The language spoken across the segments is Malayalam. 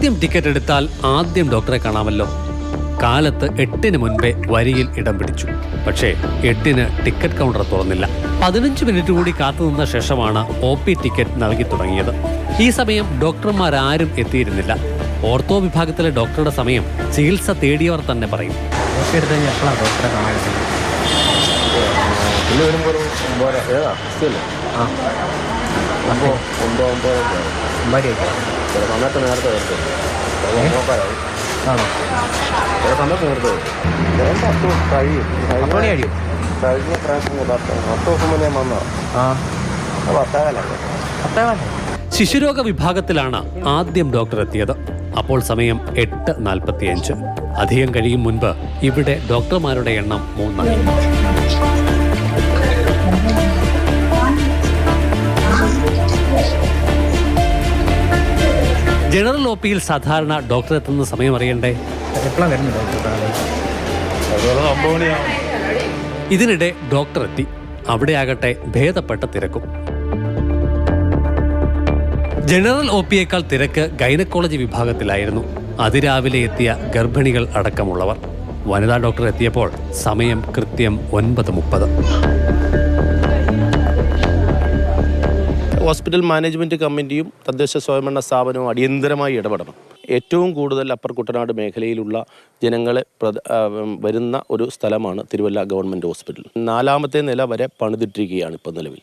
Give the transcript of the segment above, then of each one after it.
ആദ്യം ടിക്കറ്റ് എടുത്താൽ ആദ്യം ഡോക്ടറെ കാണാമല്ലോ. കാലത്ത് 8-ന് മുൻപേ വരിയിൽ ഇടം പിടിച്ചു. പക്ഷേ 8-ന് ടിക്കറ്റ് കൗണ്ടർ തുറന്നില്ല. 15 മിനിറ്റ് കൂടി കാത്തുനിന്ന ശേഷമാണ് OP ടിക്കറ്റ് നൽകി തുടങ്ങിയത്. ഈ സമയം ഡോക്ടർമാരാരും എത്തിയിരുന്നില്ല. ഓർത്തോ വിഭാഗത്തിലെ ഡോക്ടറുടെ സമയം ചികിത്സ തേടിയവർ തന്നെ പറയും. ശിശുരോഗ വിഭാഗത്തിലാണ് ആദ്യം ഡോക്ടർ എത്തിയത്. അപ്പോൾ സമയം 8:45. അധികം കഴിയും മുൻപ് ഇവിടെ ഡോക്ടർമാരുടെ എണ്ണം 3ആയി. ജനറൽ OPയിൽ സാധാരണ ഡോക്ടർ എത്തുന്ന സമയം അറിയണ്ടേ? ഇതിനിടെ ഡോക്ടർ എത്തി. അവിടെയാകട്ടെ ഭേദപ്പെട്ട തിരക്കും. ജനറൽ OPയേക്കാൾ തിരക്ക് ഗൈനക്കോളജി വിഭാഗത്തിലായിരുന്നു. അതിരാവിലെ എത്തിയ ഗർഭിണികൾ അടക്കമുള്ളവർ. വനിതാ ഡോക്ടർ എത്തിയപ്പോൾ സമയം കൃത്യം 9:30. ഹോസ്പിറ്റൽ മാനേജ്മെൻറ്റ് കമ്മിറ്റിയും തദ്ദേശ സ്വയംഭരണ സ്ഥാപനവും അടിയന്തരമായി ഇടപെടണം. ഏറ്റവും കൂടുതൽ അപ്പർ കുട്ടനാട് മേഖലയിലുള്ള ജനങ്ങളെ വരുന്ന ഒരു സ്ഥലമാണ് തിരുവല്ല ഗവൺമെൻറ് ഹോസ്പിറ്റൽ. 4ാമത്തെ നില വരെ പണിതിട്ടിരിക്കുകയാണ് ഇപ്പോൾ നിലവിൽ.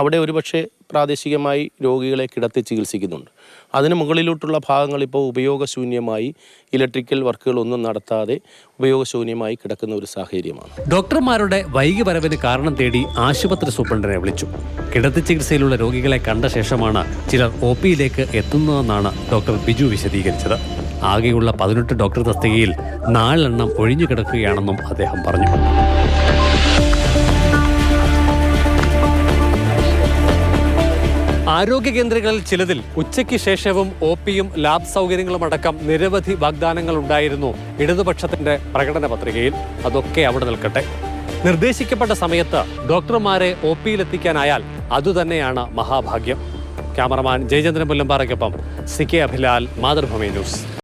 അവിടെ ഒരുപക്ഷെ പ്രാദേശികമായി രോഗികളെ കിടത്തി ചികിത്സിക്കുന്നുണ്ട്. അതിന് മുകളിലോട്ടുള്ള ഭാഗങ്ങൾ ഇപ്പോൾ ഉപയോഗശൂന്യമായി, ഇലക്ട്രിക്കൽ വർക്കുകളൊന്നും നടത്താതെ ഉപയോഗശൂന്യമായി കിടക്കുന്ന ഒരു സാഹചര്യമാണ്. ഡോക്ടർമാരുടെ വൈകി വരവിന് കാരണം തേടി ആശുപത്രി സൂപ്രണ്ടിനെ വിളിച്ചു. കിടത്തി ചികിത്സയിലുള്ള രോഗികളെ കണ്ട ശേഷമാണ് ചിലർ OPയിലേക്ക് എത്തുന്നതെന്നാണ് ഡോക്ടർ ബിജു വിശദീകരിച്ചത്. ആകെയുള്ള 18 ഡോക്ടർ തസ്തികയിൽ 4 എണ്ണം ഒഴിഞ്ഞു കിടക്കുകയാണെന്നും അദ്ദേഹം പറഞ്ഞു. ആരോഗ്യ കേന്ദ്രങ്ങളിൽ ചിലതിൽ ഉച്ചയ്ക്ക് ശേഷവും OPയും ലാബ് സൗകര്യങ്ങളും അടക്കം നിരവധി വാഗ്ദാനങ്ങൾ ഉണ്ടായിരുന്നു ഇടതുപക്ഷത്തിന്റെ പ്രകടന പത്രികയിൽ. അതൊക്കെ അവിടെ നിൽക്കട്ടെ. നിർദ്ദേശിക്കപ്പെട്ട സമയത്ത് ഡോക്ടർമാരെ OPയിലെത്തിക്കാനായാൽ അതുതന്നെയാണ് മഹാഭാഗ്യം. ക്യാമറമാൻ ജയചന്ദ്രൻ പുല്ലമ്പാറയ്ക്കൊപ്പം CK അഭിലാൽ, മാതൃഭൂമി ന്യൂസ്.